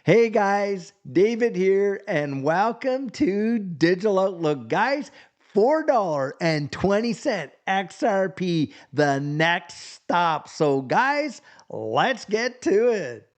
Hey guys, David here, and welcome to Digital Outlook. Guys, $4.20 XRP, the next stop. So, guys, let's get to it.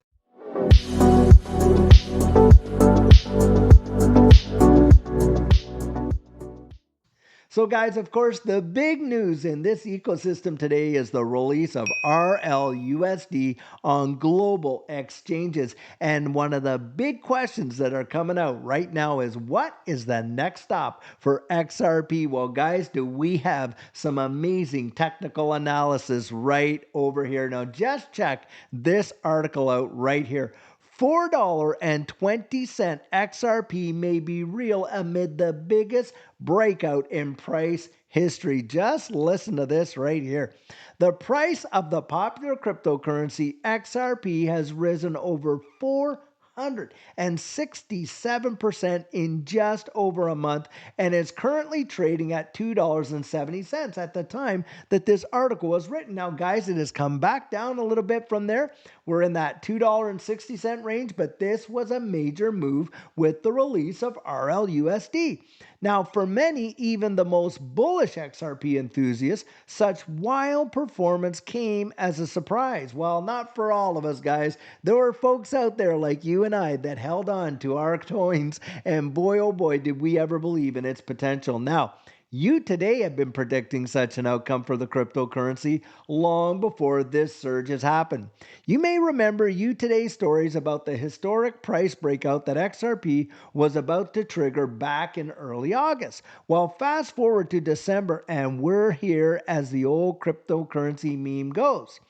So guys, of course, the big news in this ecosystem today is the release of RLUSD on global exchanges. And one of the big questions that are coming out right now is, what is the next stop for XRP? Well, guys, do we have some amazing technical analysis right over here? Now, just check this article out right here. $4.20 XRP may be real amid the biggest breakout in price history. Just listen to this right here. The price of the popular cryptocurrency XRP has risen over 467% in just over a month and is currently trading at $2.70 at the time that this article was written. Now, guys, it has come back down a little bit from there. We're in that $2.60 range, but this was a major move with the release of RLUSD. Now, for many, even the most bullish XRP enthusiasts, such wild performance came as a surprise. Well, not for all of us, guys. There were folks out there like you and I that held on to our coins, and boy, oh boy, did we ever believe in its potential. Now, you today have been predicting such an outcome for the cryptocurrency long before this surge has happened. You may remember you today's stories about the historic price breakout that XRP was about to trigger back in early August. Well, fast forward to December and we're here as the old cryptocurrency meme goes.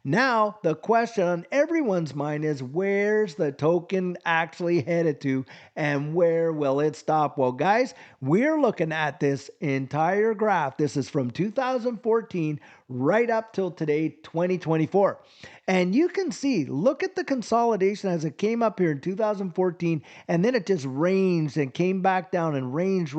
Now, the question on everyone's mind is, where's the token actually headed to and where will it stop? Well, guys, we're looking at this entire graph. This is from 2014 right up till today, 2024. And you can see, look at the consolidation as it came up here in 2014, and then it just ranged and came back down and ranged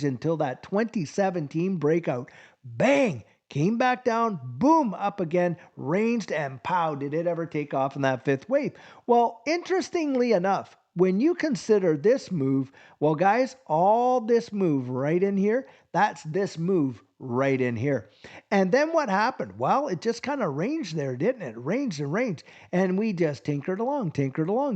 until that 2017 breakout. Bang! Came back down, boom, up again, ranged, and pow, did it ever take off in that fifth wave? Well, interestingly enough, when you consider this move, well, guys, all this move right in here, that's this move right in here. And then what happened? Well, it just kind of ranged there, didn't it? Ranged and ranged. And we just tinkered along.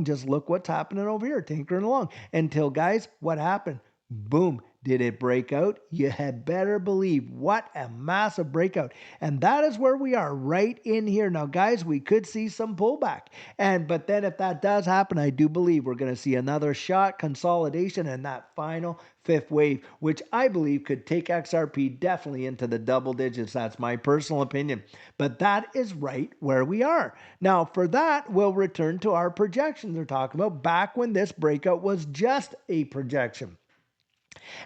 Just look what's happening over here, tinkering along. Until, guys, what happened? Boom. Did it break out? You had better believe. What a massive breakout. And that is where we are, right in here. Now, guys, we could see some pullback. But then if that does happen, I do believe we're going to see another shot consolidation and that final fifth wave, which I believe could take XRP definitely into the double digits. That's my personal opinion. But that is right where we are. Now, for that, we'll return to our projections we're talking about back when this breakout was just a projection.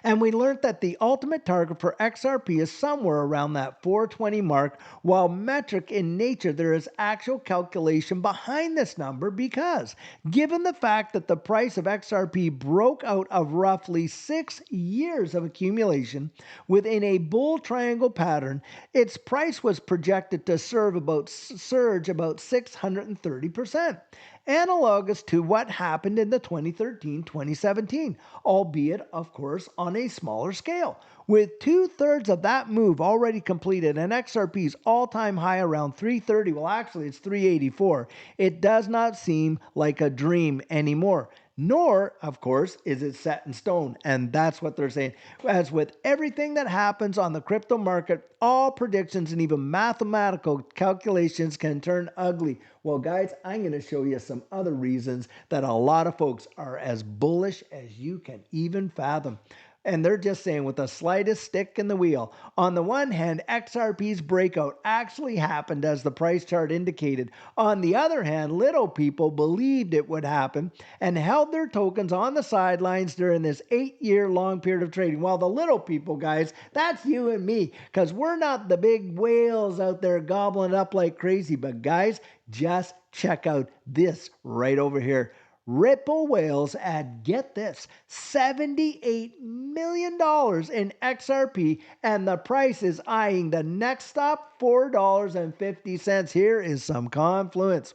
And we learned that the ultimate target for XRP is somewhere around that 420 mark. While metric in nature, there is actual calculation behind this number because given the fact that the price of XRP broke out of roughly 6 years of accumulation within a bull triangle pattern, its price was projected to surge about 630%. Analogous to what happened in the 2013-2017, albeit, of course, on a smaller scale. With 2/3 of that move already completed and XRP's all-time high around 330, well, actually, it's 384, it does not seem like a dream anymore. Nor, of course, is it set in stone. And that's what they're saying. As with everything that happens on the crypto market, all predictions and even mathematical calculations can turn ugly. Well, guys, I'm going to show you some other reasons that a lot of folks are as bullish as you can even fathom. And they're just saying with the slightest stick in the wheel. On the one hand, XRP's breakout actually happened as the price chart indicated. On the other hand, little people believed it would happen and held their tokens on the sidelines during this 8-year long period of trading. Well, the little people, guys, that's you and me, because we're not the big whales out there gobbling it up like crazy. But guys, just check out this right over here. Ripple whales add, get this, $78 million in XRP, and the price is eyeing the next stop, $4.50. Here is some confluence.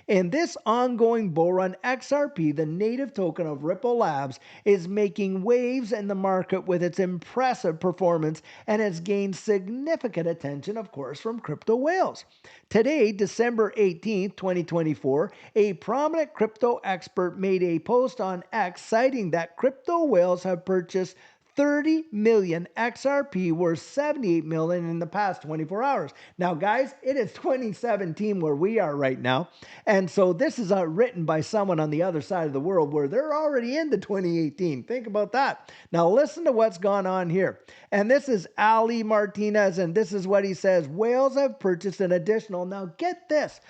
In this ongoing bull run, XRP, the native token of Ripple Labs, is making waves in the market with its impressive performance and has gained significant attention, of course, from crypto whales. Today, December 18th, 2024, a prominent crypto expert made a post on X citing that crypto whales have purchased 30 million XRP worth 78 million in the past 24 hours. Now, guys, it is 2017 where we are right now. And so this is written by someone on the other side of the world where they're already into 2018. Think about that. Now, listen to what's gone on here. And this is Ali Martinez, and this is what he says. Whales have purchased an additional, now get this,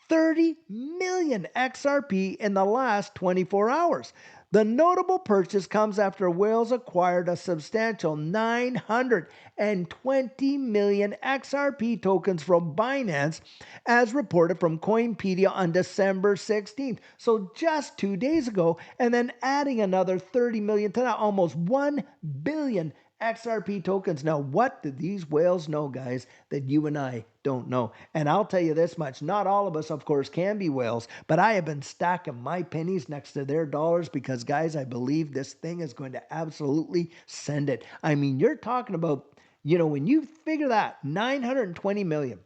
30 million XRP in the last 24 hours. The notable purchase comes after whales acquired a substantial 920 million XRP tokens from Binance, as reported from Coinpedia on December 16th. So just 2 days ago, and then adding another 30 million to that, almost 1 billion XRP tokens. Now, what do these whales know, guys, that you and I don't know? And I'll tell you this much, not all of us, of course, can be whales, but I have been stacking my pennies next to their dollars because, guys, I believe this thing is going to absolutely send it. I mean, you're talking about, when you figure that 920 million,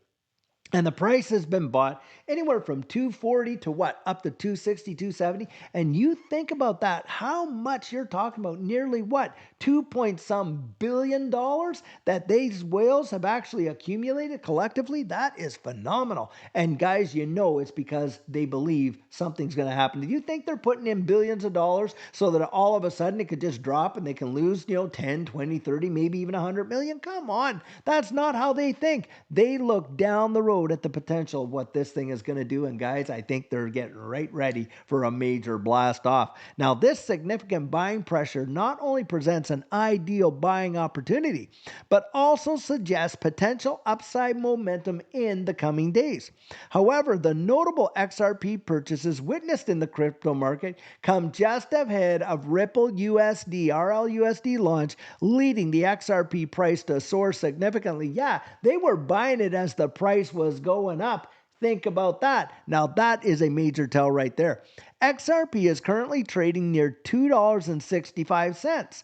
and the price has been bought anywhere from 240 to what? Up to 260, 270. And you think about that, how much you're talking about, nearly what? 2 point some billion dollars that these whales have actually accumulated collectively. That is phenomenal. And guys, it's because they believe something's going to happen. Do you think they're putting in billions of dollars so that all of a sudden it could just drop and they can lose, 10, 20, 30, maybe even 100 million? Come on. That's not how they think. They look down the road at the potential of what this thing is going to do. And guys, I think they're getting right ready for a major blast off. Now, this significant buying pressure not only presents an ideal buying opportunity, but also suggests potential upside momentum in the coming days. However, the notable XRP purchases witnessed in the crypto market come just ahead of Ripple USD, RLUSD launch, leading the XRP price to soar significantly. Yeah, they were buying it as the price was going up. Think about that. Now, that is a major tell right there. XRP is currently trading near $2.65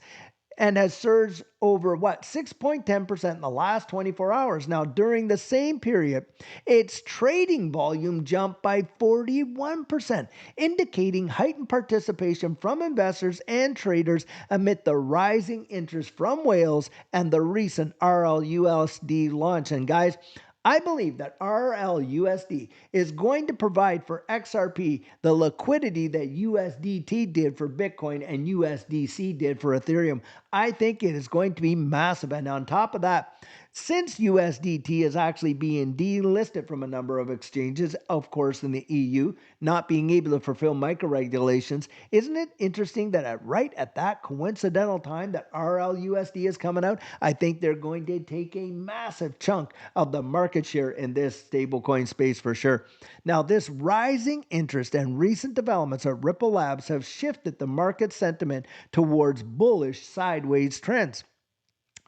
and has surged over 6.10% in the last 24 hours. Now, during the same period, its trading volume jumped by 41%, indicating heightened participation from investors and traders amid the rising interest from whales and the recent RLUSD launch. And guys, I believe that RLUSD is going to provide for XRP the liquidity that USDT did for Bitcoin and USDC did for Ethereum. I think it is going to be massive. And on top of that, since USDT is actually being delisted from a number of exchanges, of course, in the EU, not being able to fulfill micro regulations, isn't it interesting that right at that coincidental time that RLUSD is coming out, I think they're going to take a massive chunk of the market share in this stablecoin space for sure. Now, this rising interest and recent developments at Ripple Labs have shifted the market sentiment towards bullish sideways trends.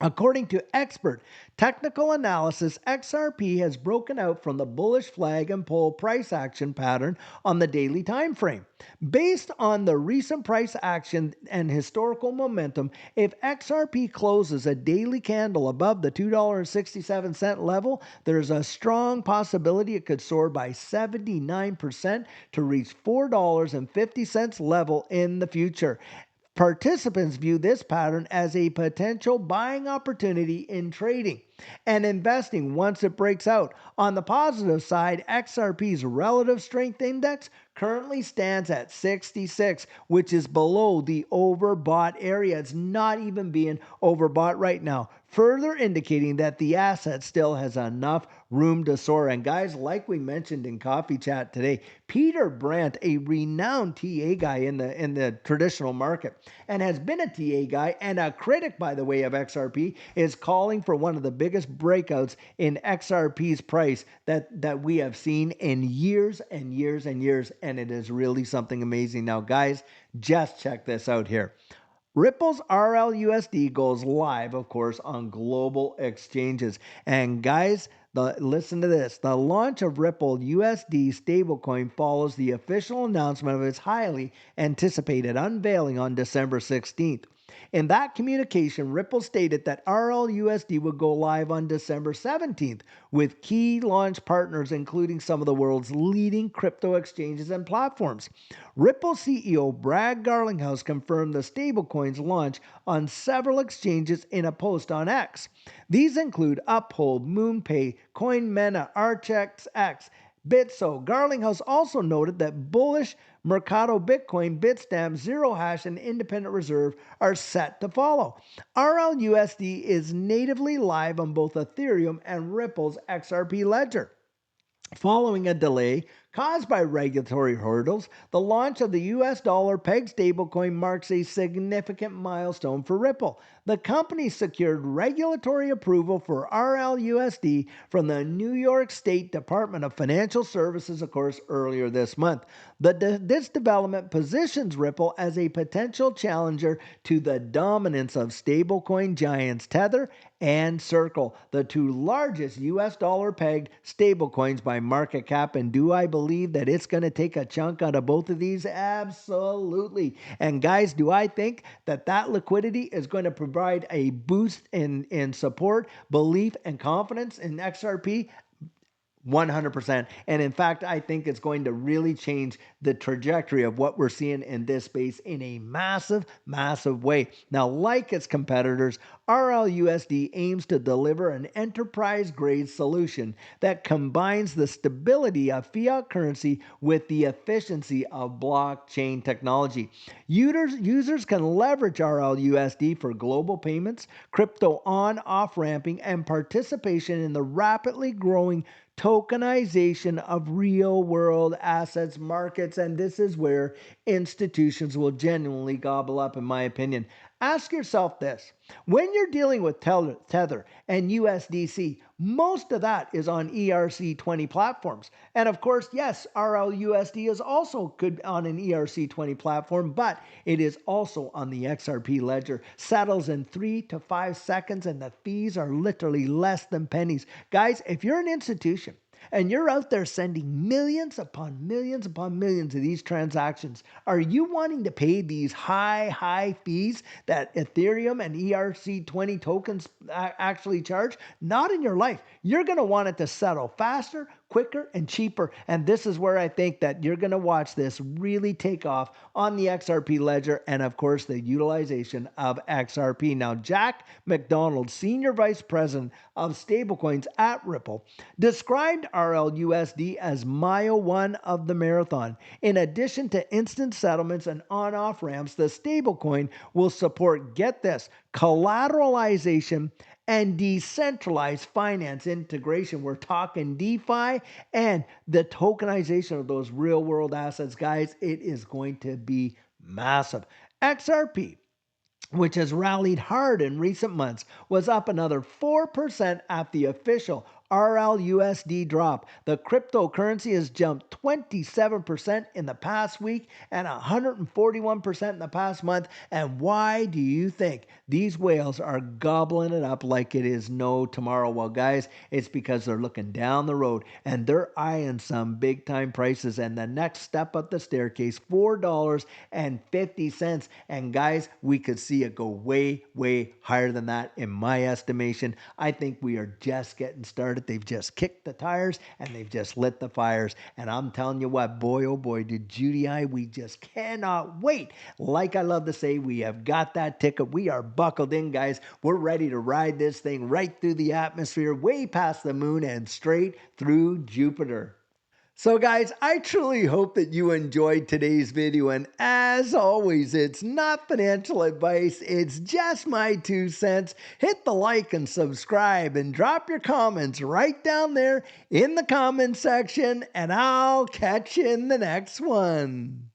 According to expert technical analysis, XRP has broken out from the bullish flag and pull price action pattern on the daily time frame. Based on the recent price action and historical momentum, if XRP closes a daily candle above the $2.67 level, there's a strong possibility it could soar by 79% to reach $4.50 level in the future. Participants view this pattern as a potential buying opportunity in trading and investing once it breaks out. On the positive side, XRP's relative strength index currently stands at 66, which is below the overbought area. It's not even being overbought right now, further indicating that the asset still has enough room to soar. And guys, like we mentioned in Coffee Chat today, Peter Brandt, a renowned TA guy in the traditional market, and has been a TA guy and a critic, by the way, of XRP, is calling for one of the biggest breakouts in XRP's price that we have seen in years and years and years, and it is really something amazing. Now, guys, just check this out here. Ripple's RLUSD goes live, of course, on global exchanges. And guys, Listen to this. The launch of Ripple USD stablecoin follows the official announcement of its highly anticipated unveiling on December 16th. In that communication, Ripple stated that RLUSD would go live on December 17th with key launch partners, including some of the world's leading crypto exchanges and platforms. Ripple CEO Brad Garlinghouse confirmed the stablecoin's launch on several exchanges in a post on X. These include Uphold, MoonPay, CoinMena, ArchXX, Bitso. Garlinghouse also noted that bullish Mercado Bitcoin, Bitstamp, Zero Hash, and Independent Reserve are set to follow. RLUSD is natively live on both Ethereum and Ripple's XRP ledger. Following a delay caused by regulatory hurdles, the launch of the US dollar peg stablecoin marks a significant milestone for Ripple. The company secured regulatory approval for RLUSD from the New York State Department of Financial Services, of course, earlier this month. This development positions Ripple as a potential challenger to the dominance of stablecoin giants Tether and Circle, the two largest US dollar pegged stablecoins by market cap. And do I believe that it's going to take a chunk out of both of these? Absolutely. And guys, do I think that that liquidity is going to provide a boost in support, belief, and confidence in XRP? 100%. And in fact, I think it's going to really change the trajectory of what we're seeing in this space in a massive, massive way. Now, like its competitors, RLUSD aims to deliver an enterprise-grade solution that combines the stability of fiat currency with the efficiency of blockchain technology. Users can leverage RLUSD for global payments, crypto on-off ramping, and participation in the rapidly growing tokenization of real-world assets markets, and this is where institutions will genuinely gobble up, in my opinion. Ask yourself this. When you're dealing with Tether and USDC, most of that is on ERC20 platforms. And of course, yes, RLUSD is also good on an ERC20 platform, but it is also on the XRP ledger. Settles in 3 to 5 seconds, and the fees are literally less than pennies. Guys, if you're an institution and you're out there sending millions upon millions upon millions of these transactions, are you wanting to pay these high fees that Ethereum and ERC20 tokens actually charge? Not in your life. You're going to want it to settle faster, quicker, and cheaper. And this is where I think that you're going to watch this really take off on the XRP ledger and, of course, the utilization of XRP. Now, Jack McDonald, Senior Vice President of Stablecoins at Ripple, described RLUSD as mile 1 of the marathon. In addition to instant settlements and on-off ramps, the stablecoin will support, get this, collateralization and decentralized finance integration. We're talking DeFi and the tokenization of those real world assets. Guys, it is going to be massive. XRP, which has rallied hard in recent months, was up another 4% at the official RLUSD drop. The cryptocurrency has jumped 27% in the past week and 141% in the past month. And why do you think these whales are gobbling it up like it is no tomorrow? Well, guys, it's because they're looking down the road and they're eyeing some big time prices. And the next step up the staircase, $4.50. And guys, we could see it go way higher than that in my estimation. I think we are just getting started. They've just kicked the tires and they've just lit the fires. And I'm telling you what, boy, oh boy, did Judy we just cannot wait. Like I love to say, we have got that ticket. We are buckled in, guys. We're ready to ride this thing right through the atmosphere, way past the moon and straight through Jupiter. So guys, I truly hope that you enjoyed today's video, and as always, it's not financial advice, it's just my 2 cents. Hit the like and subscribe and drop your comments right down there in the comment section, and I'll catch you in the next one.